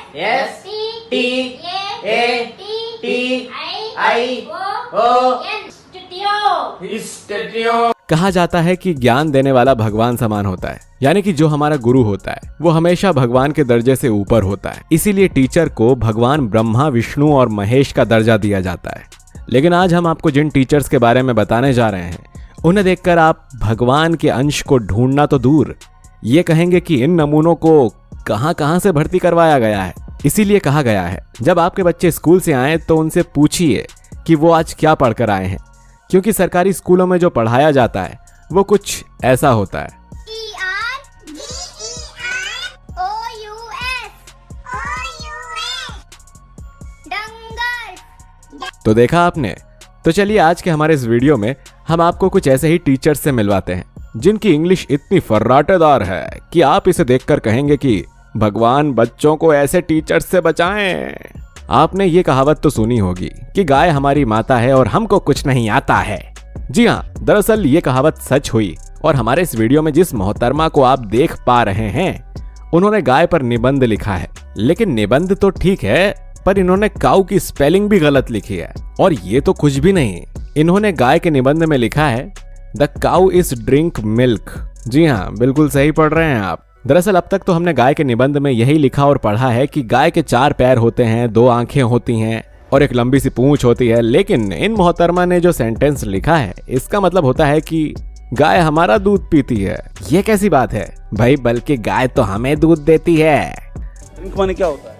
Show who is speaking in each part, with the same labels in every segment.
Speaker 1: S T A T I O N।
Speaker 2: कहा जाता है कि ज्ञान देने वाला भगवान समान होता है, यानी कि जो हमारा गुरु होता है वो हमेशा भगवान के दर्जे से ऊपर होता है। इसीलिए टीचर को भगवान ब्रह्मा, विष्णु और महेश का दर्जा दिया जाता है। लेकिन आज हम आपको जिन टीचर्स के बारे में बताने जा रहे हैं उन्हें देखकर आप भगवान के अंश को ढूंढना तो दूर, ये कहेंगे कि इन नमूनों को कहां से भर्ती करवाया गया है। इसीलिए कहा गया है जब आपके बच्चे स्कूल से आए तो उनसे पूछिए कि वो आज क्या पढ़कर आए हैं, क्योंकि सरकारी स्कूलों में जो पढ़ाया जाता है वो कुछ ऐसा होता है। तो देखा आपने। तो चलिए आज के हमारे इस वीडियो में हम आपको कुछ ऐसे ही टीचर्स से मिलवाते हैं जिनकी इंग्लिश इतनी फर्राटेदार है कि आप इसे देखकर कहेंगे कि भगवान बच्चों को ऐसे टीचर्स से बचाएं। आपने ये कहावत तो सुनी होगी कि गाय हमारी माता है और हमको कुछ नहीं आता है। जी हाँ, दरअसल ये कहावत सच हुई और हमारे इस वीडियो में जिस मोहतरमा को आप देख पा रहे हैं उन्होंने गाय पर निबंध लिखा है। लेकिन निबंध तो ठीक है, पर इन्होंने काऊ की स्पेलिंग भी गलत लिखी है। और ये तो कुछ भी नहीं, इन्होंने गाय के निबंध में लिखा है the cow is drink milk. जी हाँ, बिल्कुल सही पढ़ रहे हैं आप। दरअसल अब तक तो हमने गाय के निबंध में यही लिखा और पढ़ा है कि गाय के 4 पैर होते हैं, 2 आंखें होती हैं और एक लंबी सी पूंछ होती है। लेकिन इन मोहतरमा ने जो सेंटेंस लिखा है इसका मतलब होता है कि गाय हमारा दूध पीती है। ये कैसी बात है भाई, बल्कि गाय तो हमें दूध देती है।
Speaker 3: ड्रिंक माने क्या होता है?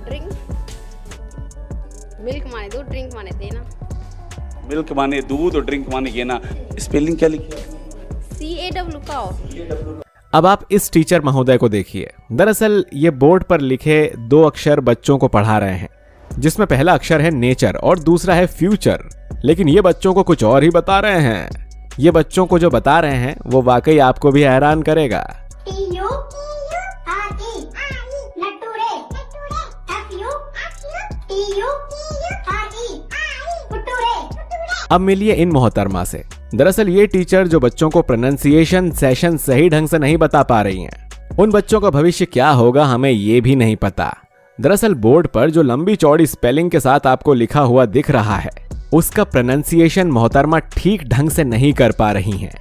Speaker 4: ड्रिंक, मिल्क माने दूध, ड्रिंक माने देना।
Speaker 3: मिल्क माने दूध और ड्रिंक माने गेना। स्पेलिंग क्या लिखी है?
Speaker 4: CAW का।
Speaker 2: अब आप इस टीचर महोदय को देखिए। दरअसल ये बोर्ड पर लिखे 2 अक्षर बच्चों को पढ़ा रहे हैं, जिसमें पहला अक्षर है नेचर और दूसरा है फ्यूचर। लेकिन ये बच्चों को कुछ और ही बता रहे हैं। ये बच्चों को जो बता रहे हैं वो वाकई आपको भी हैरान करेगा। अब मिलिए इन मोहतरमा से। दरअसल ये टीचर जो बच्चों को प्रोनाउंसिएशन सेशन सही ढंग से नहीं बता पा रही हैं, उन बच्चों का भविष्य क्या होगा हमें ये भी नहीं पता। दरअसल बोर्ड पर जो लंबी चौड़ी स्पेलिंग के साथ आपको लिखा हुआ दिख रहा है उसका प्रोनाउंसिएशन मोहतरमा ठीक ढंग से नहीं कर पा रही हैं।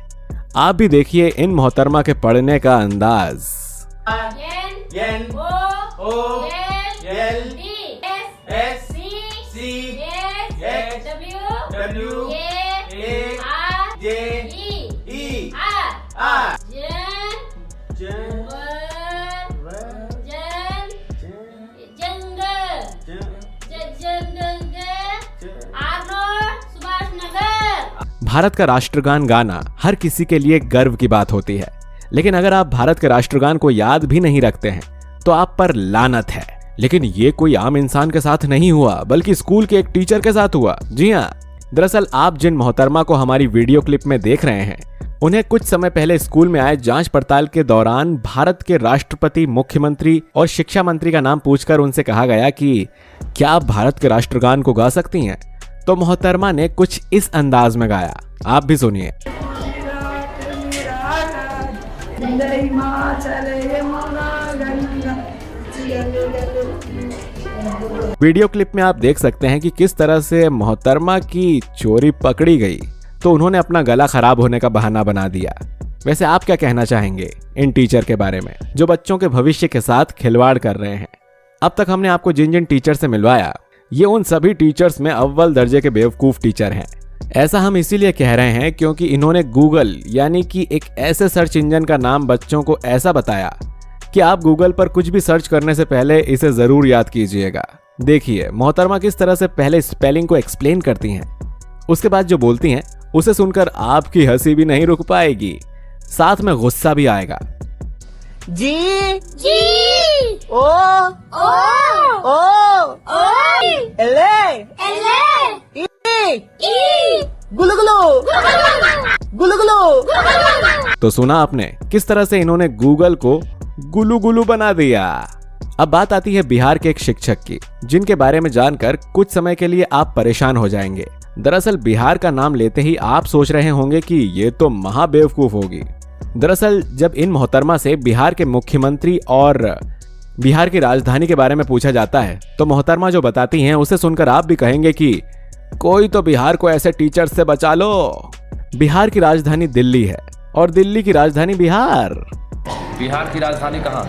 Speaker 2: आप भी देखिए इन मोहतरमा के पढ़ने का अंदाज। भारत का राष्ट्रगान गाना हर किसी के लिए गर्व की बात होती है, लेकिन अगर आप भारत के राष्ट्रगान को याद भी नहीं रखते हैं तो आप पर लानत है। लेकिन ये कोई आम इंसान के साथ नहीं हुआ, बल्कि स्कूल के एक टीचर के साथ हुआ। जी हाँ, दरअसल आप जिन मोहतरमा को हमारी वीडियो क्लिप में देख रहे हैं उन्हें कुछ समय पहले स्कूल में आए जांच पड़ताल के दौरान भारत के राष्ट्रपति, मुख्यमंत्री और शिक्षा मंत्री का नाम पूछकर उनसे कहा गया कि क्या आप भारत के राष्ट्रगान को गा सकती हैं। तो मोहतरमा ने कुछ इस अंदाज में गाया, आप भी सुनिए। वीडियो क्लिप में आप देख सकते हैं कि किस तरह से मोहतरमा की चोरी पकड़ी गई तो उन्होंने अपना गला खराब होने का बहाना बना दिया। वैसे आप क्या कहना चाहेंगे इन टीचर के बारे में जो बच्चों के भविष्य के साथ खिलवाड़ कर रहे हैं। अब तक हमने आपको जिन जिन टीचर से मिलवाया ये उन सभी टीचर्स में अव्वल दर्जे के बेवकूफ टीचर हैं। ऐसा हम इसीलिए कह रहे हैं क्योंकि इन्होंने गूगल यानी कि एक ऐसे सर्च इंजन का नाम बच्चों को ऐसा बताया कि आप गूगल पर कुछ भी सर्च करने से पहले इसे जरूर याद कीजिएगा। देखिए मोहतरमा किस तरह से पहले स्पेलिंग को एक्सप्लेन करती हैं, उसके बाद जो बोलती हैं उसे सुनकर आपकी हंसी भी नहीं रुक पाएगी, साथ में गुस्सा भी आएगा।
Speaker 5: जी ओ एले गुलगुलो।
Speaker 2: तो सुना आपने किस तरह से इन्होंने गूगल को गुलू गुलू बना दिया। अब बात आती है बिहार के एक शिक्षक की, जिनके बारे में जानकर कुछ समय के लिए आप परेशान हो जाएंगे। दरअसल बिहार का नाम लेते ही आप सोच रहे होंगे कि ये तो महाबेवकूफ होगी, दरअसल जब इन मोहतरमा से बिहार के मुख्यमंत्री और बिहार की राजधानी के बारे में पूछा जाता है तो मोहतरमा जो बताती हैं उसे सुनकर आप भी कहेंगे कि कोई तो बिहार को ऐसे टीचर से बचा लो। बिहार की राजधानी दिल्ली है और दिल्ली की राजधानी बिहार।
Speaker 6: बिहार की राजधानी कहाँ?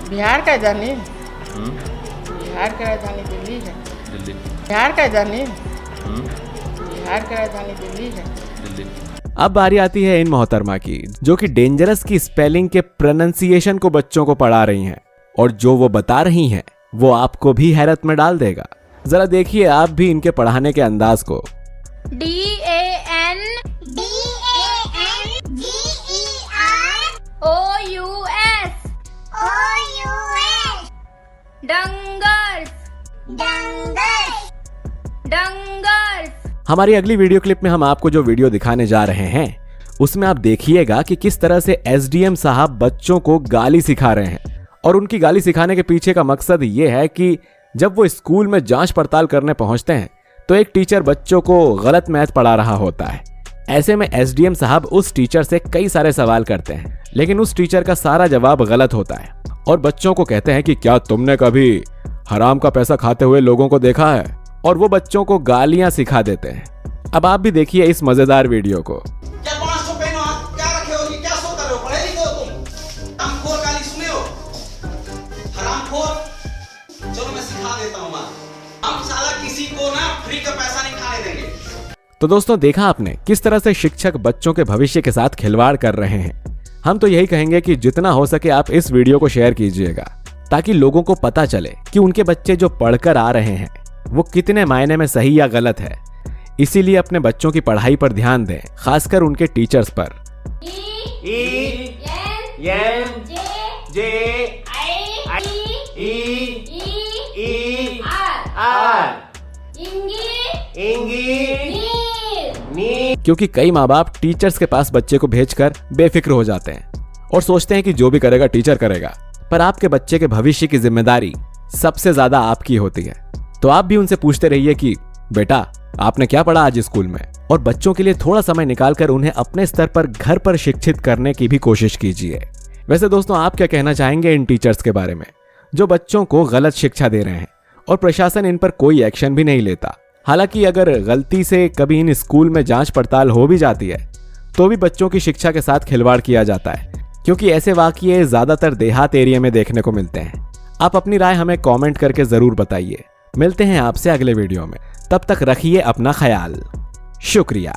Speaker 5: बिहार का राजधानी बिहार का राजधानी दिल्ली है।
Speaker 6: दिल्ली।
Speaker 5: बिहार का राजधानी बिहार का राजधानी दिल्ली है।
Speaker 6: दिल्ली।
Speaker 2: अब बारी आती है इन मोहतरमा की जो कि डेंजरस की स्पेलिंग के प्रोनाउंसिएशन को बच्चों को पढ़ा रही हैं और जो वो बता रही हैं वो आपको भी हैरत में डाल देगा। जरा देखिए आप भी इनके पढ़ाने के अंदाज को।
Speaker 4: DANDOUS डंगर्स डंगर्स।
Speaker 2: हमारी अगली वीडियो क्लिप में हम आपको जो वीडियो दिखाने जा रहे हैं उसमें आप देखिएगा कि किस तरह से एसडीएम साहब बच्चों को गाली सिखा रहे हैं और उनकी गाली सिखाने के पीछे का मकसद ये है कि जब वो स्कूल में जांच पड़ताल करने पहुंचते हैं तो एक टीचर बच्चों को गलत मैथ पढ़ा रहा होता है। ऐसे में एसडीएम साहब उस टीचर से कई सारे सवाल करते हैं लेकिन उस टीचर का सारा जवाब गलत होता है और बच्चों को कहते हैं कि क्या तुमने कभी हराम का पैसा खाते हुए लोगों को देखा है, और वो बच्चों को गालियां सिखा देते हैं। अब आप भी देखिए इस मजेदार वीडियो को।
Speaker 7: क्या 500 पेन क्या रखे हो कि क्या सो कर रहे हो? पढ़े लिखे हो तुम? हरामखोर गाली सुने हो? हरामखोर। चलो मैं सिखा देता हूँ माँ। हम साला किसी को ना फ्री का पैसा नहीं खाने देंगे।
Speaker 2: तो दोस्तों देखा आपने किस तरह से शिक्षक बच्चों के भविष्य के साथ खिलवाड़ कर रहे हैं। हम तो यही कहेंगे कि जितना हो सके आप इस वीडियो को शेयर कीजिएगा ताकि लोगों को पता चले कि उनके बच्चे जो पढ़कर आ रहे हैं वो कितने मायने में सही या गलत है। इसीलिए अपने बच्चों की पढ़ाई पर ध्यान दें, खासकर उनके टीचर्स पर। क्योंकि कई माँ बाप टीचर्स के पास बच्चे को भेजकर बेफिक्र हो जाते हैं और सोचते हैं कि जो भी करेगा टीचर करेगा, पर आपके बच्चे के भविष्य की जिम्मेदारी सबसे ज्यादा आपकी होती है। तो आप भी उनसे पूछते रहिए कि बेटा आपने क्या पढ़ा आज स्कूल में, और बच्चों के लिए थोड़ा समय निकालकर उन्हें अपने स्तर पर घर पर शिक्षित करने की भी कोशिश कीजिए। वैसे दोस्तों आप क्या कहना चाहेंगे इन टीचर्स के बारे में जो बच्चों को गलत शिक्षा दे रहे हैं और प्रशासन इन पर कोई एक्शन भी नहीं लेता। हालांकि अगर गलती से कभी इन स्कूल में जांच पड़ताल हो भी जाती है तो भी बच्चों की शिक्षा के साथ खिलवाड़ किया जाता है, क्योंकि ऐसे वाकये ज्यादातर देहात एरिया में देखने को मिलते हैं। आप अपनी राय हमें कमेंट करके जरूर बताइए। मिलते हैं आपसे अगले वीडियो में, तब तक रखिए अपना ख्याल। शुक्रिया।